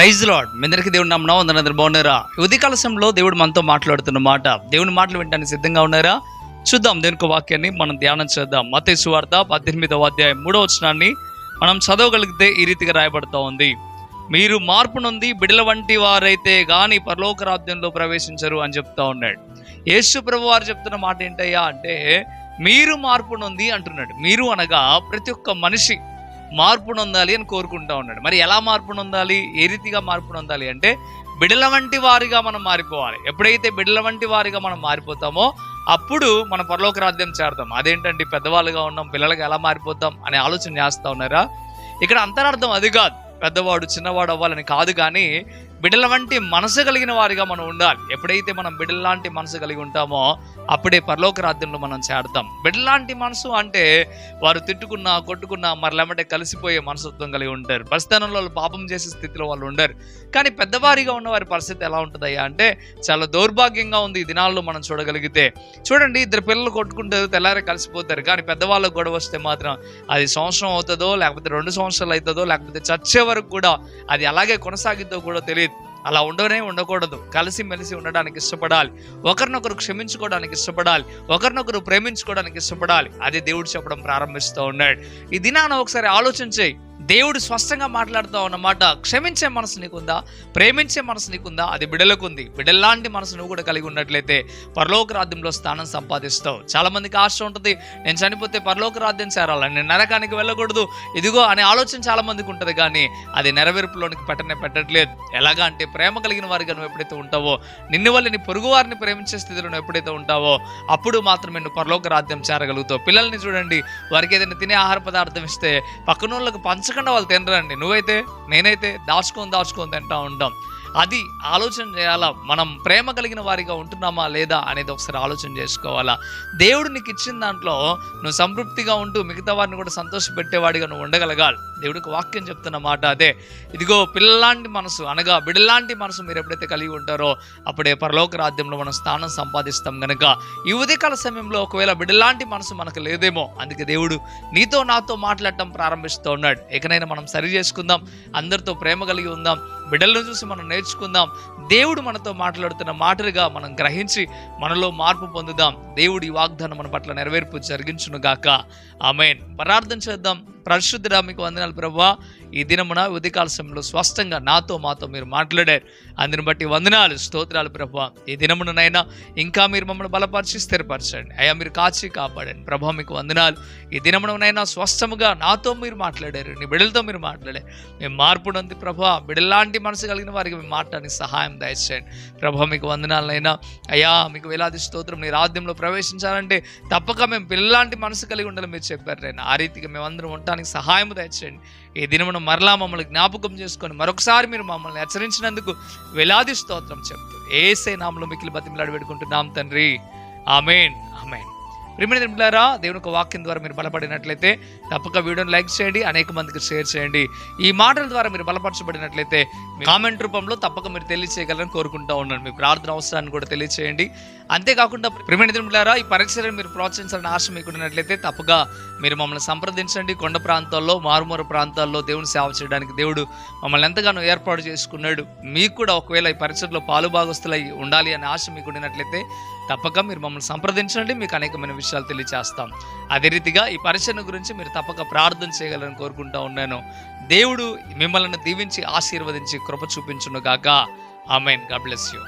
Praise lord. మీ అందరికీ దేవుడు నామమున వందనాలు. బాగున్నారా? ఉదయకాల సమయంలో దేవుడు మనతో మాట్లాడుతున్న మాట, దేవుని మాటలు వినడానికి సిద్ధంగా ఉన్నారా? చూద్దాం దేవుని వాక్యాన్ని మనం ధ్యానం చేద్దాం. మత్తయి సువార్త 18వ అధ్యాయం 3వ వచనాన్ని మనం చదవగలిగితే ఈ రీతిగా రాయబడుతూ ఉంది. మీరు మార్పు నొంది బిడల వంటి వారైతే గాని పరలోక రాజ్యంలో ప్రవేశించరు అని చెప్తా ఉన్నాడు. యేసు ప్రభు వారు చెప్తున్న మాట ఏంటయ్యా అంటే, మీరు మార్పు నొంది అంటున్నాడు. మీరు అనగా ప్రతి ఒక్క మనిషి మార్పు నొందాలి అని కోరుకుంటా ఉన్నాడు. మరి ఎలా మార్పు నొందాలి, ఏ రీతిగా మార్పు నొందాలి అంటే, బిడల వంటి వారిగా మనం మారిపోవాలి. ఎప్పుడైతే బిడల వంటి వారిగా మనం మారిపోతామో అప్పుడు మన పరలోక రాజ్యం చేరతాం. అదేంటంటే పెద్దవాళ్ళుగా ఉన్నాం, పిల్లలుగా ఎలా మారిపోతాం అనే ఆలోచన చేస్తూ ఉన్నారా? ఇక్కడ అంతరార్థం అది కాదు, పెద్దవాడు చిన్నవాడు అవ్వాలని కాదు, కానీ బిడ్డల వంటి మనసు కలిగిన వారిగా మనం ఉండాలి. ఎప్పుడైతే మనం బిడ్డల లాంటి మనసు కలిగి ఉంటామో అప్పుడే పరలోక రాజ్యంలో మనం చేరతాం. బిడ్డలాంటి మనసు అంటే వారు తిట్టుకున్నా కొట్టుకున్నా మరలెమ్మటే కలిసిపోయే మనసత్వం కలిగి ఉంటారు. పరిస్థానంలో పాపం చేసే స్థితిలో వాళ్ళు ఉండరు. కానీ పెద్దవారిగా ఉన్న వారి పరిస్థితి ఎలా ఉంటుందయ్యా అంటే చాలా దౌర్భాగ్యంగా ఉంది ఈ దినాల్లో మనం చూడగలిగితే. చూడండి, ఇద్దరు పిల్లలు కొట్టుకుంటారు, తెల్లారే కలిసిపోతారు. కానీ పెద్దవాళ్ళకు గొడవ వస్తే మాత్రం అది సంవత్సరం అవుతుందో, లేకపోతే 2 సంవత్సరాలు అవుతుందో, లేకపోతే చచ్చే వరకు కూడా అది అలాగే కొనసాగిద్దో కూడా తెలియదు. అలా ఉండకూడదు. కలిసిమెలిసి ఉండడానికి ఇష్టపడాలి, ఒకరినొకరు క్షమించుకోవడానికి ఇష్టపడాలి, ఒకరినొకరు ప్రేమించుకోవడానికి ఇష్టపడాలి. అది దేవుడు చెప్పడం ప్రారంభిస్తూ ఉన్నాడు. ఈ దినాన ఒకసారి ఆలోచన చేయి. దేవుడు స్పష్టంగా మాట్లాడుతూ ఉన్నమాట, క్షమించే మనసు నీకుందా, ప్రేమించే మనసు నీకుందా? అది బిడ్డలకు ఉంది. బిడ్డలాంటి మనసు నువ్వు కూడా కలిగి ఉన్నట్లయితే పరలోక రాజ్యంలో స్థానం సంపాదిస్తావు. చాలా మందికి ఆశ ఉంటుంది, నేను చనిపోతే పరలోక రాజ్యం చేరాలని, నేను నరకానికి వెళ్ళకూడదు ఇదిగో అనే ఆలోచన చాలా మందికి ఉంటుంది. కానీ అది నెరవేర్పులోనికి పెట్టట్లేదు. ఎలాగా అంటే, ప్రేమ కలిగిన వారిగా నువ్వు ఎప్పుడైతే ఉంటావో, నిన్ను వల్ల నీ పొరుగు వారిని ప్రేమించే స్థితిలో నువ్వు ఎప్పుడైతే ఉంటావో అప్పుడు మాత్రమే నువ్వు పరలోక రాజ్యం చేరగలుగుతావు. పిల్లల్ని చూడండి, వారికి ఏదైనా తినే ఆహార పదార్థం ఇస్తే పక్కన వాళ్ళకి పంచకుండా వాళ్ళు తినరండి. నువ్వైతే నేనైతే దాచుకొని తింటా ఉంటాం. అది ఆలోచన చేయాలా, మనం ప్రేమ కలిగిన వారిగా ఉంటున్నామా లేదా అనేది ఒకసారి ఆలోచన చేసుకోవాలా. దేవుడు నీకు ఇచ్చిన దాంట్లో నువ్వు సంతృప్తిగా ఉంటూ మిగతా వారిని కూడా సంతోషపెట్టేవాడిగా నువ్వు ఉండగలగాలి. దేవుడికి వాక్యం చెప్తున్న మాట అదే. ఇదిగో పిల్లలాంటి మనసు అనగా బిడ్డలాంటి మనసు మీరు ఎప్పుడైతే కలిగి ఉంటారో అప్పుడే పరలోక రాజ్యంలో మనం స్థానం సంపాదిస్తాం. గనుక ఈ ఉదయకాల సమయంలో ఒకవేళ బిడ్డలాంటి మనసు మనకు లేదేమో, అందుకే దేవుడు నీతో నాతో మాట్లాడటం ప్రారంభిస్తూ ఉన్నాడు. ఎకనైనా మనం సరి చేసుకుందాం, అందరితో ప్రేమ కలిగి ఉందాం, బిడ్డలను చూసి మనం నేర్చుకుందాం. దేవుడు మనతో మాట్లాడుతున్న మాటలుగా మనం గ్రహించి మనలో మార్పు పొందుదాం. దేవుడు ఈ వాగ్దానం మన పట్ల నెరవేర్పు జరిగించును గాక. ఆమేన్. ప్రార్థన చేద్దాం. పరిశుద్ధుడా, మీకు వందనాలు ప్రభువా. ఈ దినమున ఉదయకాల సమయంలో స్పష్టంగా నాతో మాతో మీరు మాట్లాడారు. అందుని బట్టి వందనాలు, స్తోత్రాలు ప్రభువా. ఈ దినమునైనా ఇంకా మీరు మమ్మల్ని బలపరిచి స్థిరపరచండి అయ్యా, మీరు కాచి కాపాడండి ప్రభువా. మీకు వందనాలు. ఈ దినమునైనా స్పష్టముగా నాతో మీరు మాట్లాడారు, నీ బిడ్డలతో మీరు మాట్లాడారు. మేము మార్పు నొంది ప్రభువా, బిడ్డలాంటి మనసు కలిగిన వారికి మేము మాట్లాడడానికి సహాయం దయచేయండి ప్రభువా. మీకు వందనాలైనా అయ్యా, మీకు వేలాది స్తోత్రం. నీ రాజ్యంలో ప్రవేశించాలంటే తప్పక మేము పిల్లలాంటి మనసు కలిగి ఉండాలని మీరు చెప్పారు నాయనా. ఆ రీతిగా మేమందరం ఉండటానికి సహాయం దయచేయండి. ఈ దినమున మరలా మమ్మల్ని జ్ఞాపకం చేసుకొని మరొకసారి మీరు మమ్మల్ని హెచ్చరించినందుకు వేలాది స్తోత్రం చెప్తూ యేసే నామములో మిక్కిలి బతిమలాడి పెట్టుకుంటున్నాం తండ్రి. ఆమేన్, ఆమేన్. ప్రియమైన బిడ్డలారా, దేవుని యొక్క వాక్యం ద్వారా మీరు బలపడినట్లయితే తప్పక వీడియోని లైక్ చేయండి, అనేక మందికి షేర్ చేయండి. ఈ మాటల ద్వారా మీరు బలపరచబడినట్లయితే కామెంట్ రూపంలో తప్పక మీరు తెలియచేయగలరని కోరుకుంటూ ఉన్నాను. మీ ప్రార్థన అవసరాన్ని కూడా తెలియచేయండి. అంతేకాకుండా ప్రియమైన బిడ్డలారా, ఈ పరీక్షలను మీరు ప్రోత్సహించాలని ఆశ మీకు ఉన్నట్లయితే తప్పక మీరు మమ్మల్ని సంప్రదించండి. కొండ ప్రాంతాల్లో, మారుమూల ప్రాంతాల్లో దేవుని సేవ చేయడానికి దేవుడు మమ్మల్ని ఎంతగానో ఏర్పాటు చేసుకున్నాడు. మీకు కూడా ఒకవేళ ఈ పరీక్షల్లో పాలుభాగస్తులై ఉండాలి అనే ఆశ మీకు ఉన్నట్లయితే తప్పక మీరు మమ్మల్ని సంప్రదించండి, మీకు అనేకమైన విషయాలు తెలియచేస్తాం. అదే రీతిగా ఈ పరిచయం గురించి మీరు తప్పక ప్రార్థన చేయగలరని కోరుకుంటూ ఉన్నాను. దేవుడు మిమ్మల్ని దీవించి ఆశీర్వదించి కృప చూపించును గాక. ఆమేన్. God bless you.